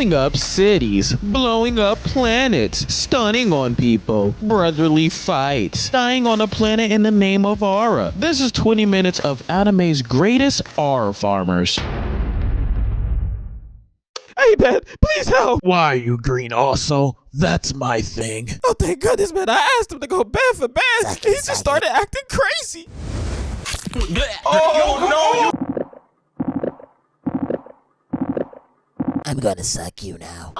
blowing up cities, blowing up planets, stunning on people, brotherly fights, dying on a planet in the name of aura. This is 20 minutes of anime's greatest aura farmers. Hey, man, please help. Why are you green also? That's my thing. Oh, thank goodness, man. I asked him to go bad for bad. He just started acting crazy. Oh, no! I'm gonna suck you now.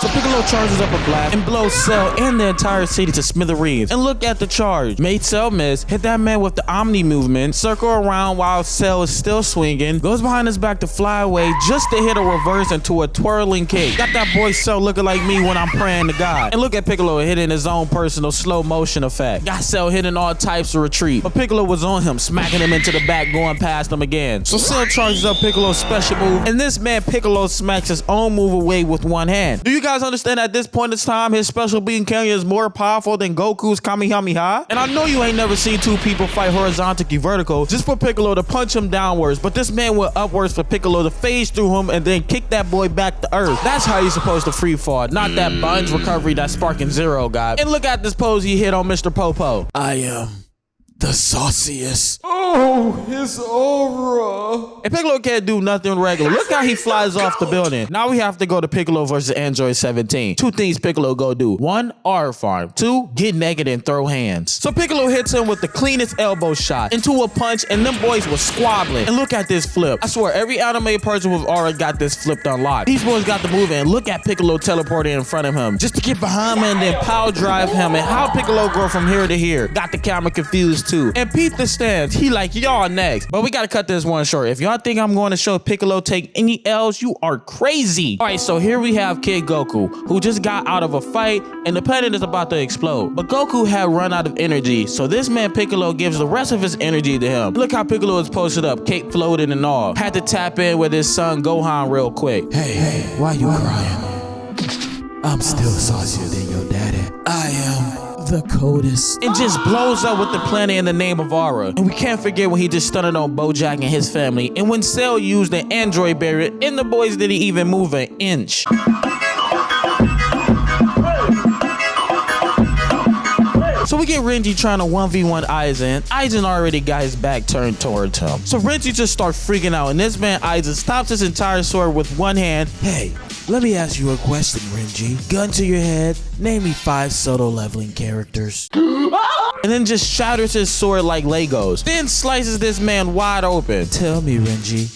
So Piccolo charges up a blast and blows Cell and the entire city to smithereens. And look at the charge. Made Cell miss, hit that man with the Omni movement, circle around while Cell is still swinging, goes behind his back to fly away just to hit a reverse into a twirling kick. Got that boy Cell looking like me when I'm praying to God. And look at Piccolo hitting his own personal slow motion effect. Got Cell hitting all types of retreat, but Piccolo was on him, smacking him into the back, going past him again. So Cell charges up Piccolo's special move, and this man Piccolo smacks his own move away with one hand. Do you guys understand at this point in time his special beam cannon is more powerful than Goku's Kamehameha? And I know you ain't never seen two people fight horizontally vertical just for Piccolo to punch him downwards, but this man went upwards for Piccolo to phase through him and then kick that boy back to earth. That's how you're supposed to free fall, not that Bun's recovery that Sparking Zero got. And look at this pose he hit on Mr. Popo. I am the sauciest. Oh, his aura. And Piccolo can't do nothing regular. Look how he flies off the building. Now we have to go to Piccolo versus Android 17. Two things Piccolo go do. One, aura farm. Two, get naked and throw hands. So Piccolo hits him with the cleanest elbow shot into a punch, and them boys was squabbling. And look at this flip. I swear every anime person with aura got this flipped unlocked. These boys got the move, and look at Piccolo teleporting in front of him just to get behind him and then power drive him. And how Piccolo go from here to here. Got the camera confused too. And Pete the stands, he like, y'all next. But we gotta cut this one short. If y'all think I'm going to show Piccolo take any L's, you are crazy. All right, so here we have Kid Goku, who just got out of a fight and the planet is about to explode. But Goku had run out of energy, so this man Piccolo gives the rest of his energy to him. Look how Piccolo is posted up, cape floating and all. Had to tap in with his son Gohan real quick. Hey, why you crying? I'm still saucier than your daddy. I am the coldest. And just blows up with the planet in the name of aura. And we can't forget when he just stunned on Bojack and his family, and when Cell used the android barrier and the boys didn't even move an inch. So we get Renji trying to 1v1 Aizen. Aizen already got his back turned towards him. So Renji just starts freaking out, and this man Aizen stops his entire sword with one hand. Hey, let me ask you a question, Renji. Gun to your head, name me 5 solo leveling characters. And then just shatters his sword like Legos. Then slices this man wide open. Tell me, Renji,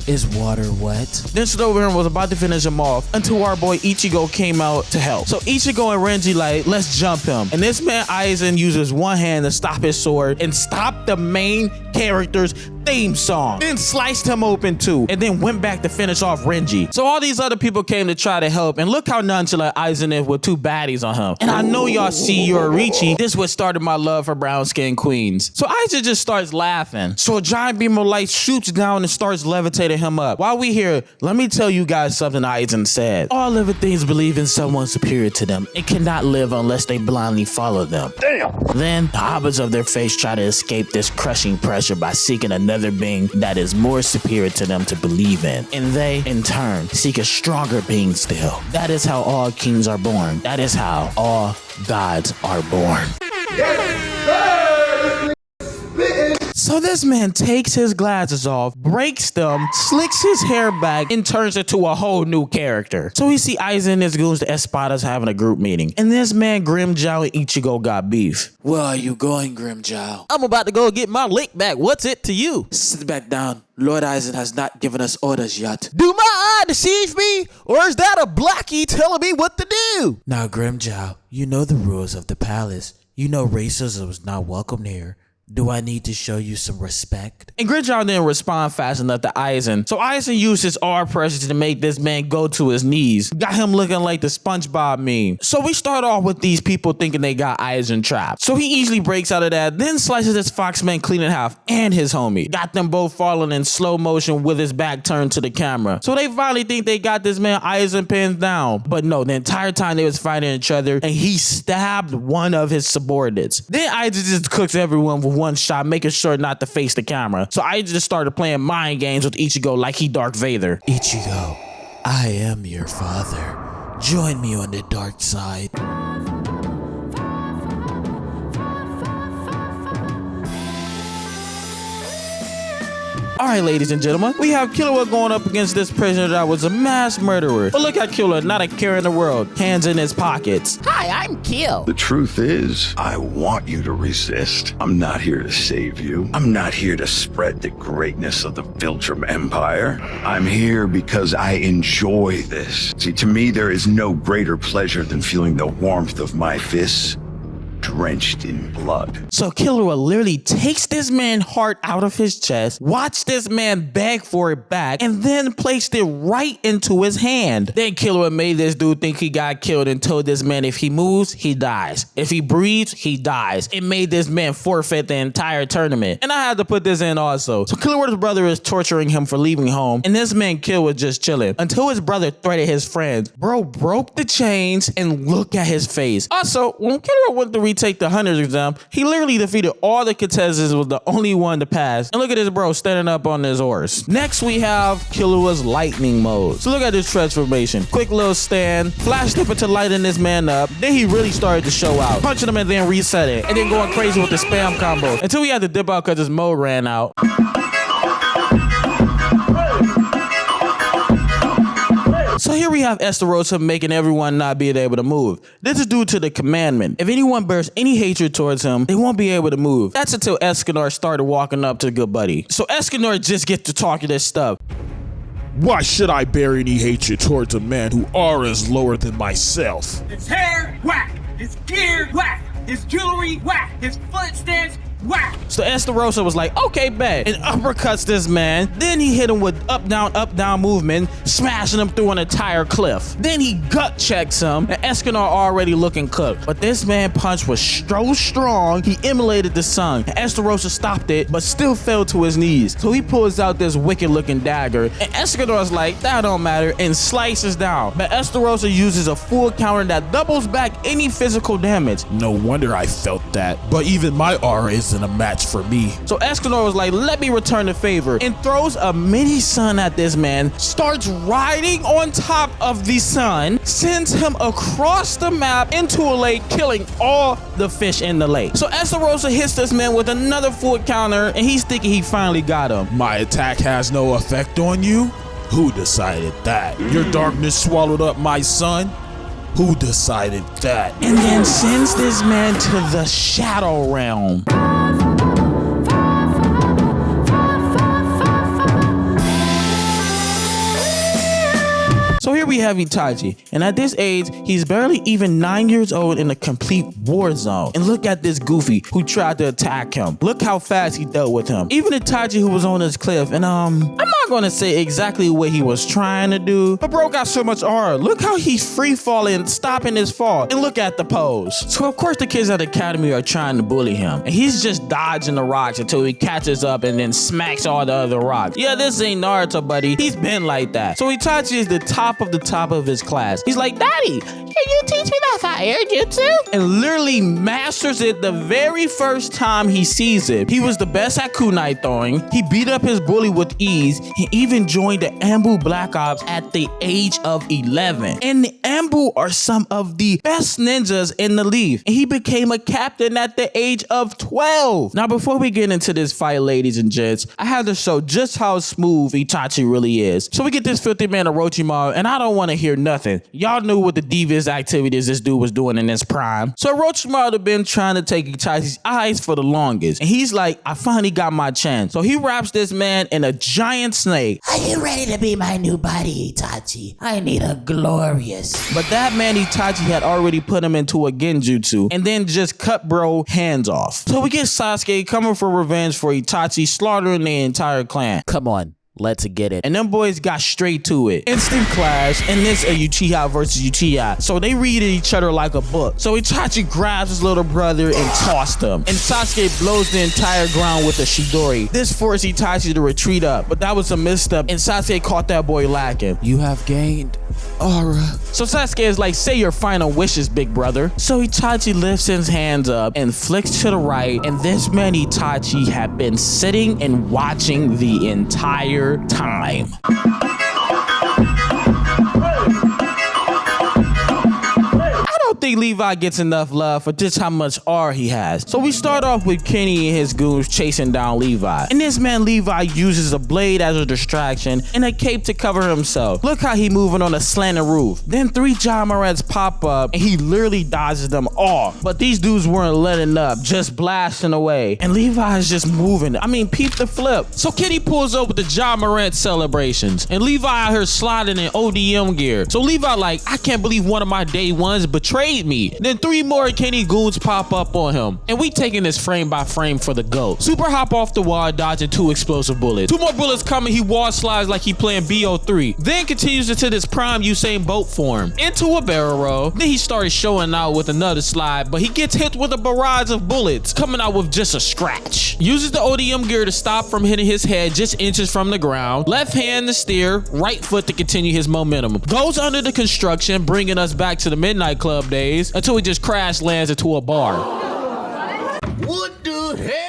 is water wet? Then stood over him was about to finish him off until our boy Ichigo came out to help. So Ichigo and Renji like, let's jump him. And this man Aizen uses one hand to stop his sword and stop the main character's theme song. Then sliced him open too, and then went back to finish off Renji. So all these other people came to try to help, and look how nonchalant Aizen is with 2 baddies on him. And I know y'all see Yoriichi. This what started my love for brown skin queens. So Aizen just starts laughing. So a giant beam of light shoots down and starts levitating him up. While we here, let me tell you guys something Aizen said. All living things believe in someone superior to them and cannot live unless they blindly follow them. Damn. Then the hobbits of their face try to escape this crushing pressure by seeking another being that is more superior to them to believe in. And they, in turn, seek a stronger being still. That is how all kings are born. That is how all gods are born. So this man takes his glasses off, breaks them, slicks his hair back, and turns into a whole new character. So we see Aizen and his goons, the Espadas, having a group meeting. And this man, Grimmjow and Ichigo got beef. Where are you going, Grimmjow? I'm about to go get my lick back. What's it to you? Sit back down. Lord Aizen has not given us orders yet. Do my eye deceive me? Or is that a blackie telling me what to do? Now, Grimmjow, you know the rules of the palace. You know racism is not welcome here. Do I need to show you some respect? And Grimmjow didn't respond fast enough to Aizen. So Aizen used his R pressure to make this man go to his knees. Got him looking like the SpongeBob meme. So we start off with these people thinking they got Aizen trapped. So he easily breaks out of that, then slices his Foxman clean in half and his homie. Got them both falling in slow motion with his back turned to the camera. So they finally think they got this man Aizen pinned down. But no, the entire time they was fighting each other, and he stabbed one of his subordinates. Then Aizen just cooks everyone with one shot, making sure not to face the camera. So I just started playing mind games with Ichigo like he Darth Vader. Ichigo, I am your father. Join me on the dark side. Alright, ladies and gentlemen, we have Killua going up against this prisoner that was a mass murderer. But look at Killua, not a care in the world, hands in his pockets. Hi, I'm Kill. The truth is, I want you to resist. I'm not here to save you. I'm not here to spread the greatness of the Viltrum Empire. I'm here because I enjoy this. See, to me, there is no greater pleasure than feeling the warmth of my fists drenched in blood. So Killua literally takes this man's heart out of his chest, watched this man beg for it back, and then placed it right into his hand. Then Killua made this dude think he got killed and told this man if he moves, he dies. If he breathes, he dies. It made this man forfeit the entire tournament. And I had to put this in also. So Killua's brother is torturing him for leaving home, and this man Kill was just chilling until his brother threatened his friends. Bro broke the chains and look at his face. Also, when Killua went to retake the hunter's exam, he literally defeated all the contestants, was the only one to pass. And look at this bro standing up on his horse. Next we have Killua's lightning mode. So look at this transformation. Quick little stand, flash flipper to lighten this man up. Then he really started to show out, punching him and then reset it, and then going crazy with the spam combo until he had to dip out because his mode ran out. So here we have Estarossa making everyone not being able to move. This is due to the commandment. If anyone bears any hatred towards him, they won't be able to move. That's until Escanor started walking up to the good buddy. So Escanor just gets to talking this stuff. Why should I bear any hatred towards a man who aura is lower than myself? His hair, whack. His gear, whack. His jewelry, whack. His footsteps, whack. So Estarossa was like, okay, bet, and uppercuts this man. Then he hit him with up, down movement, smashing him through an entire cliff. Then he gut checks him, and Escanor already looking cooked. But this man punch was so strong, he immolated the sun. And Estarossa stopped it, but still fell to his knees. So he pulls out this wicked looking dagger, and Escanor's like, that don't matter, and slices down. But Estarossa uses a full counter that doubles back any physical damage. No wonder I felt that. But even my aura isn't a match for me. So Escanor was like, let me return the favor, and throws a mini sun at this man, starts riding on top of the sun, sends him across the map into a lake, killing all the fish in the lake. So Estarossa hits this man with another full counter, and he's thinking he finally got him. My attack has no effect on you? Who decided that? Your darkness swallowed up my sun? Who decided that? And then sends this man to the Shadow Realm. So here we have Itachi, and at this age, he's barely even 9 years old in a complete war zone. And look at this Goofy who tried to attack him. Look how fast he dealt with him. Even Itachi, who was on this cliff, and I'm not gonna say exactly what he was trying to do, but bro got so much aura. Look how he's free falling, stopping his fall, and look at the pose. So of course the kids at the academy are trying to bully him, and he's just dodging the rocks until he catches up and then smacks all the other rocks. Yeah, this ain't Naruto, buddy. He's been like that. So Itachi is the top of his class. He's like, Daddy, can you teach me that fire jutsu? And literally masters it the very first time he sees it. He was the best at kunai throwing. He beat up his bully with ease. He even joined the Ambu Black Ops at the age of 11. And the Ambu are some of the best ninjas in the league. And he became a captain at the age of 12. Now, before we get into this fight, ladies and gents, I have to show just how smooth Itachi really is. So we get this 50-man Orochimaru, and I don't want to hear nothing. Y'all knew what the devious activities this dude was doing in his prime. So Orochimaru had been trying to take Itachi's eyes for the longest. And he's like, I finally got my chance. So he wraps this man in a giant snake. Are you ready to be my new body, Itachi? I need a glorious. But that man Itachi had already put him into a genjutsu and then just cut bro hands off. So we get Sasuke coming for revenge for Itachi slaughtering the entire clan. Come on, let's get it. And them boys got straight to it. Instant clash, and this a Uchiha versus Uchiha. So they read each other like a book. So Itachi grabs his little brother and tossed him. And Sasuke blows the entire ground with a Chidori. This forced Itachi to retreat up, but that was a misstep, and Sasuke caught that boy lacking. You have gained aura. So Sasuke is like, say your final wishes, big brother. So Itachi lifts his hands up and flicks to the right, and this man Itachi had been sitting and watching the entire time. think Levi gets enough love for just how much aura he has. So we start off with Kenny and his goons chasing down Levi. And this man Levi uses a blade as a distraction and a cape to cover himself. Look how he moving on a slanted roof. Then 3 John Morants pop up and he literally dodges them all. But these dudes weren't letting up, just blasting away. And Levi is just moving. I mean, peep the flip. So Kenny pulls up with the John Morant celebrations. And Levi out here sliding in ODM gear. So Levi like, I can't believe one of my day ones betrayed me. Then 3 more Kenny goons pop up on him. And we taking this frame by frame for the GOAT. Super hop off the wall, dodging 2 explosive bullets. 2 more bullets coming, he wall slides like he playing BO3. Then continues into this prime Usain Bolt form. Into a barrel roll. Then he started showing out with another slide, but he gets hit with a barrage of bullets, coming out with just a scratch. Uses the ODM gear to stop from hitting his head just inches from the ground. Left hand to steer, right foot to continue his momentum. Goes under the construction, bringing us back to the Midnight Club days until he just crash lands into a bar. What the hell?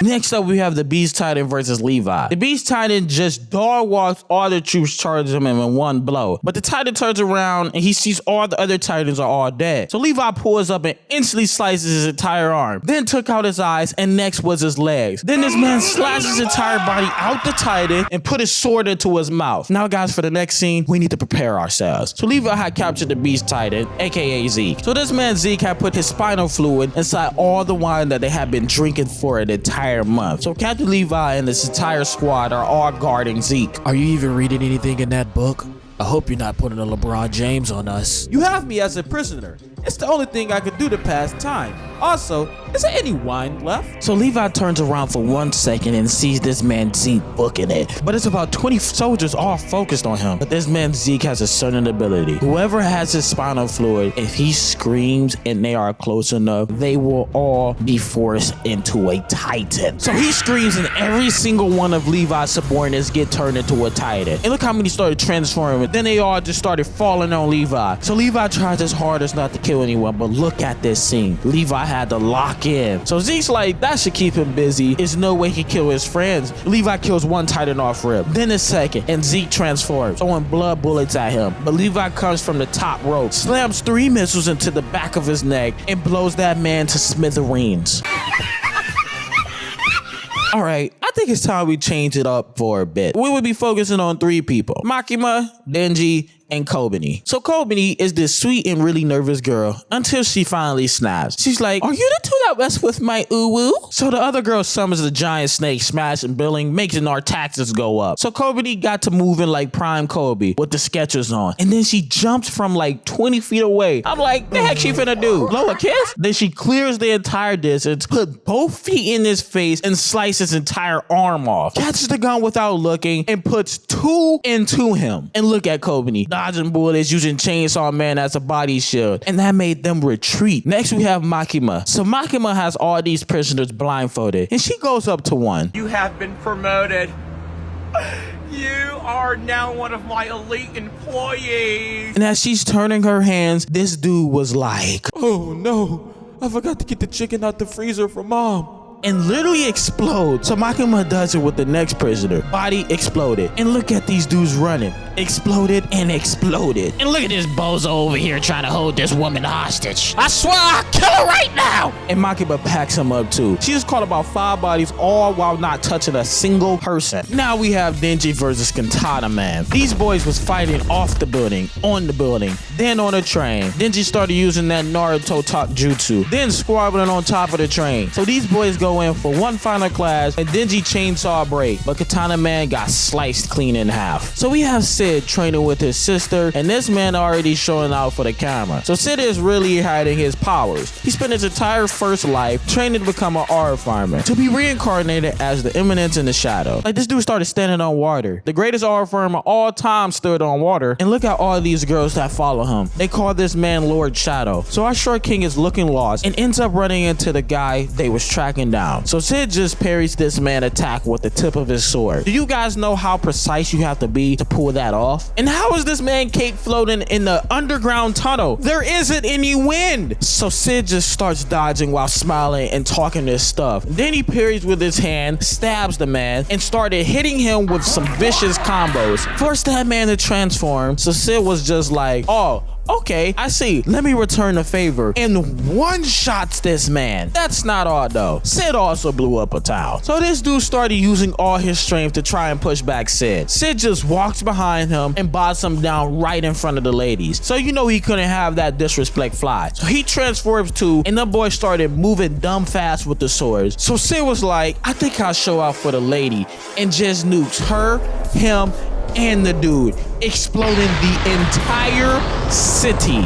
Next up, we have the Beast Titan versus Levi. The Beast Titan just dog walks all the troops, charges him in one blow. But the Titan turns around and he sees all the other Titans are all dead. So Levi pulls up and instantly slices his entire arm. Then took out his eyes and next was his legs. Then this man slashes his entire body out the Titan and put his sword into his mouth. Now guys, for the next scene, we need to prepare ourselves. So Levi had captured the Beast Titan, aka Zeke. So this man Zeke had put his spinal fluid inside all the wine that they had been drinking for an entire month. So Captain Levi and this entire squad are all guarding Zeke. Are you even reading anything in that book? I hope you're not putting a LeBron James on us. You have me as a prisoner. It's the only thing I could do to pass time. Also, is there any wine left? So Levi turns around for 1 second and sees this man Zeke booking it. But it's about 20 soldiers all focused on him. But this man Zeke has a certain ability. Whoever has his spinal fluid, if he screams and they are close enough, they will all be forced into a Titan. So he screams and every single one of Levi's subordinates get turned into a Titan. And look how many started transforming. Then they all just started falling on Levi. So Levi tries his hardest not to kill anyone, but look at this scene. Levi had to lock in. So Zeke's like, that should keep him busy. There's no way he kill his friends. Levi kills 1 Titan off rip. Then a second, and Zeke transforms, throwing blood bullets at him. But Levi comes from the top rope, slams 3 missiles into the back of his neck, and blows that man to smithereens. All right, I think it's time we change it up for a bit. We would be focusing on 3 people: Makima, Denji, and Kobani. So Kobani is this sweet and really nervous girl until she finally snaps. She's like, are you the 2 that mess with my uwu? So the other girl summons the giant snake, smashing building, making our taxes go up. So Kobani got to moving like prime Kobe with the Skechers on. And then she jumps from like 20 feet away. I'm like, the heck she finna do? Blow a kiss? Then she clears the entire distance, put both feet in his face, and slices his entire arm off. Catches the gun without looking and puts 2 into him. And look at Kobani, dodging bullets, using Chainsaw Man as a body shield, and that made them retreat. Next we have Makima. So Makima has all these prisoners blindfolded, and she goes up to one. You have been promoted. You are now one of my elite employees. And as she's turning her hands, this dude was like, Oh no, I forgot to get the chicken out the freezer for mom. and literally explodes. So Makima does it with the next prisoner. Body exploded. And look at these dudes running. Exploded and exploded. And look at this bozo over here trying to hold this woman hostage. I swear I'll kill her right now. And Makima packs him up too. She just caught about 5 bodies, all while not touching a single person. Now we have Denji versus Kantana Man. These boys was fighting off the building, on the building, then on a train. Denji started using that Naruto talk jutsu, then squabbling on top of the train. So these boys go in for one final clash, and Denji chainsaw break, but Katana Man got sliced clean in half. So we have Sid training with his sister, and this man already showing out for the camera. So Sid is really hiding his powers. He spent his entire first life training to become an aura farmer, to be reincarnated as the Eminence in the Shadow. Like, this dude started standing on water. The greatest aura farmer of all time stood on water, and look at all these girls that follow him. They call this man Lord Shadow. So our short king is looking lost and ends up running into the guy they was tracking down. So Sid just parries this man attack with the tip of his sword. Do you guys know how precise you have to be to pull that off? And how is this man cape floating in the underground tunnel? There isn't any wind. So Sid just starts dodging while smiling and talking this stuff. Then he parries with his hand, stabs the man, and started hitting him with some vicious combos. Forced that man to transform. So Sid was just like, oh, Okay, I see. Let me return the favor. And one-shots this man. That's not all though. Sid also blew up a towel. So this dude started using all his strength to try and push back Sid. Sid just walks behind him and bots him down right in front of the ladies. So you know he couldn't have that disrespect fly. So he transforms too, and the boy started moving dumb fast with the swords. So Sid was like, I think I'll show out for the lady, and just nukes her, him, and the dude, exploding the entire city.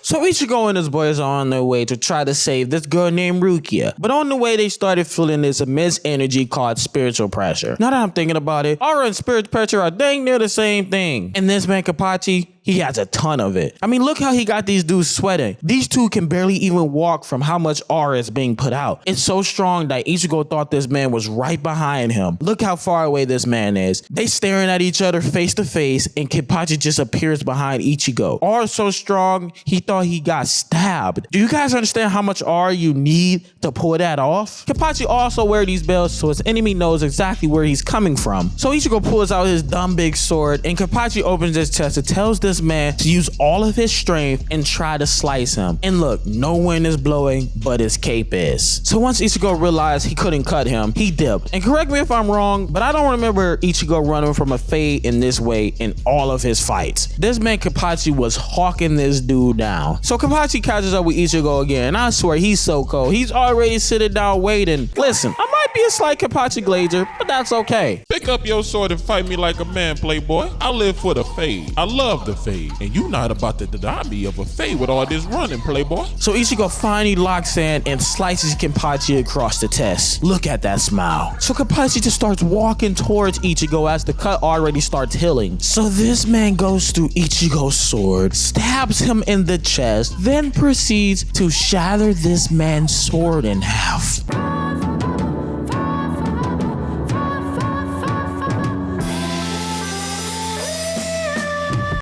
So Ichigo and his boys are on their way to try to save this girl named Rukia. But on the way, they started feeling this immense energy called spiritual pressure. Now that I'm thinking about it, aura and spiritual pressure are dang near the same thing. And this man Kenpachi, he has a ton of it. I mean, look how he got these dudes sweating. These two can barely even walk from how much aura is being put out. It's so strong that Ichigo thought this man was right behind him. Look how far away this man is. They staring at each other face to face, and Kenpachi just appears behind Ichigo. Aura so strong, he thought he got stabbed. Do you guys understand how much aura you need to pull that off? Kenpachi also wears these bells so his enemy knows exactly where he's coming from. So Ichigo pulls out his dumb big sword, and Kenpachi opens his chest and tells this man to use all of his strength and try to slice him. And look, no wind is blowing, but his cape is. So once Ichigo realized he couldn't cut him, he dipped. And correct me if I'm wrong, but I don't remember Ichigo running from a fade in this way in all of his fights. This man Kenpachi was hawking this dude down. So Kenpachi catches up with Ichigo again, and I swear he's so cold. He's already sitting down waiting. Listen, I might be a slight Kenpachi glazer, but that's okay. Pick up your sword and fight me like a man, playboy. I live for the fade. I love the fade. And you not about to deny me of a fade with all this running, playboy. So Ichigo finally locks in and slices Kenpachi across the chest. Look at that smile. So Kenpachi just starts walking towards Ichigo as the cut already starts healing. So this man goes through Ichigo's sword, stabs him in the chest, then proceeds to shatter this man's sword in half.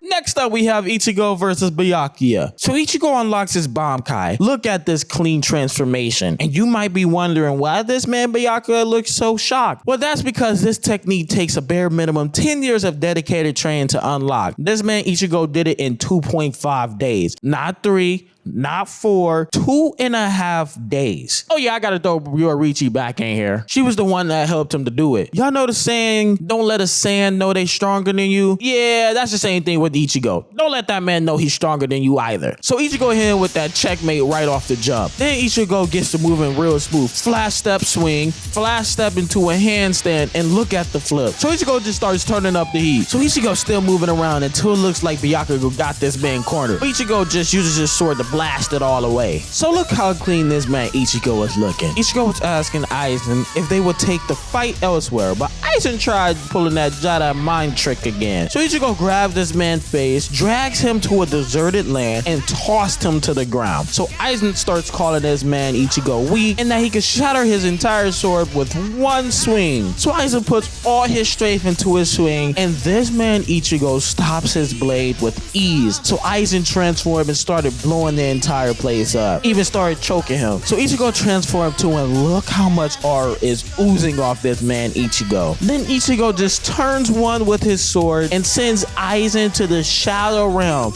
Next up, we have Ichigo versus Byakuya. So Ichigo unlocks his Bankai. Look at this clean transformation. And you might be wondering why this man Byakuya looks so shocked. Well, that's because this technique takes a bare minimum 10 years of dedicated training to unlock. This man Ichigo did it in 2.5 days. Not 3, not 4, 2.5 days. Oh yeah, I gotta throw Yoruichi back in here. She was the one that helped him to do it. Y'all know the saying, don't let a sand know they stronger than you? Yeah, that's the same thing with Ichigo. Don't let that man know he's stronger than you either. So Ichigo hit him with that checkmate right off the jump. Then Ichigo gets to moving real smooth. Flash step swing, flash step into a handstand, and look at the flip. So Ichigo just starts turning up the heat. So Ichigo's still moving around until it looks like Byakuya got this man cornered. Ichigo just uses his sword to blast it all away. So look how clean this man Ichigo is looking. Ichigo was asking Aizen if they would take the fight elsewhere, but Aizen tried pulling that Jedi mind trick again. So Ichigo grabs this man's face, drags him to a deserted land, and tossed him to the ground. So Aizen starts calling this man Ichigo weak and that he could shatter his entire sword with one swing. So Aizen puts all his strength into his swing, and this man Ichigo stops his blade with ease. So Aizen transformed and started blowing the entire place up. Even started choking him. So Ichigo transformed too, and look how much aura is oozing off this man Ichigo. Then Ichigo just turns one with his sword and sends Aizen to the shadow realm.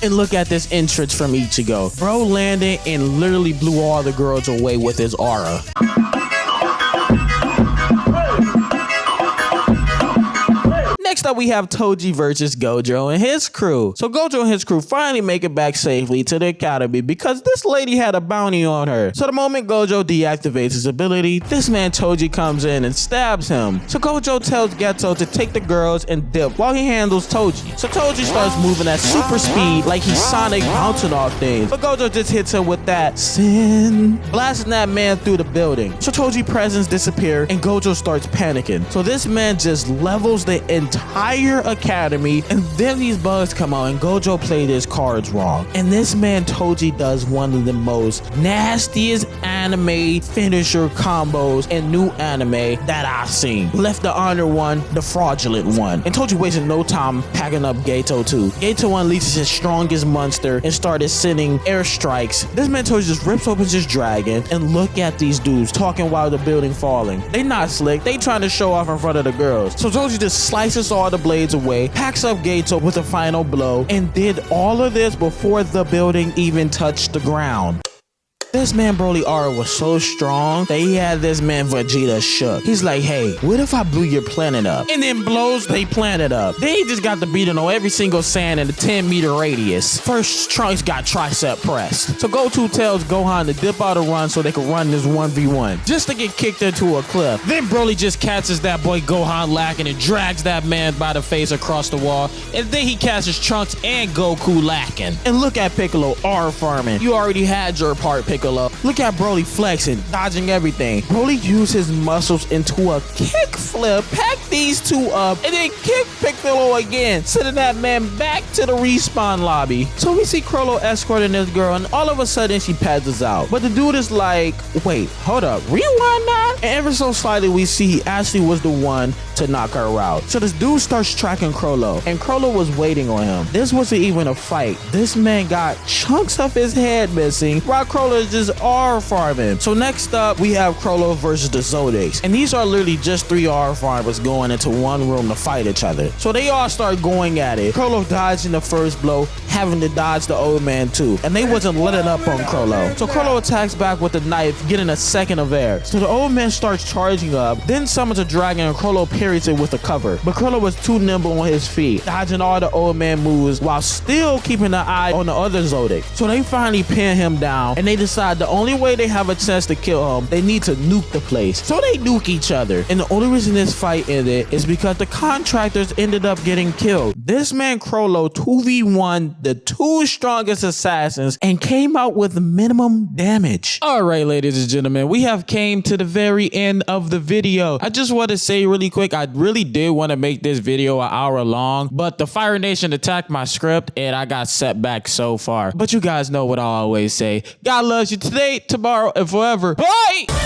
And look at this entrance from Ichigo. Bro landed and literally blew all the girls away with his aura. Next up, we have Toji versus Gojo and his crew. So Gojo and his crew finally make it back safely to the academy because this lady had a bounty on her. So the moment Gojo deactivates his ability, this man Toji comes in and stabs him. So Gojo tells Geto to take the girls and dip while he handles Toji. So Toji starts moving at super speed like he's Sonic bouncing off things. But Gojo just hits him with that sin, blasting that man through the building. So Toji's presence disappears and Gojo starts panicking. So this man just levels the entire entire academy, and then these bugs come out and Gojo played his cards wrong. And this man Toji does one of the most nastiest anime finisher combos in new anime that I've seen. Left the honor one, the fraudulent one. And Toji wasted no time packing up Gato too. Gato unleashes his strongest monster and started sending airstrikes. This man Toji just rips open his dragon, and look at these dudes talking while the building falling. They not slick, they trying to show off in front of the girls. So Toji just slices all the blades away, packs up Gato with a final blow, and did all of this before the building even touched the ground. This man Broly Aura was so strong that he had this man Vegeta shook. He's like, hey, what if I blew your planet up? And then blows they planet up. Then he just got the beating on every single sand in a 10-meter radius. First, Trunks got tricep pressed. So Goku tells Gohan to dip out a run so they can run this 1v1, just to get kicked into a cliff. Then Broly just catches that boy Gohan lacking and drags that man by the face across the wall. And then he catches Trunks and Goku lacking. And look at Piccolo Aura farming. You already had your part, Piccolo. Look at Broly flexing, dodging everything. Broly used his muscles into a kick flip, pack these two up, and then kick Piccolo again, sending that man back to the respawn lobby. So we see Chrollo escorting this girl, and all of a sudden she passes out. But the dude is like, wait, hold up, rewind that? And ever so slightly we see he actually was the one to knock her out. So this dude starts tracking Chrollo, and Chrollo was waiting on him. This wasn't even a fight. This man got chunks of his head missing, while Chrollo is just R farming. So next up, we have Chrollo versus the Zodiacs. And these are literally just 3 R farmers going into one room to fight each other. So they all start going at it. Chrollo dodging the first blow, having to dodge the old man too. And they wasn't letting up on Chrollo. So Chrollo attacks back with the knife, getting a second of air. So the old man starts charging up, then summons a dragon and Chrollo parries it with a cover. But Chrollo was too nimble on his feet, dodging all the old man moves while still keeping an eye on the other Zodiac. So they finally pin him down, and they decide the only way they have a chance to kill him, they need to nuke the place. So they nuke each other. And the only reason this fight ended is because the contractors ended up getting killed. This man Chrollo 2v1 the 2 strongest assassins and came out with minimum damage. All right, ladies and gentlemen, we have came to the very end of the video. I just want to say really quick, I really did want to make this video an hour long, but the Fire Nation attacked my script and I got set back so far. But you guys know what I always say. God loves you today, tomorrow, and forever. Bye!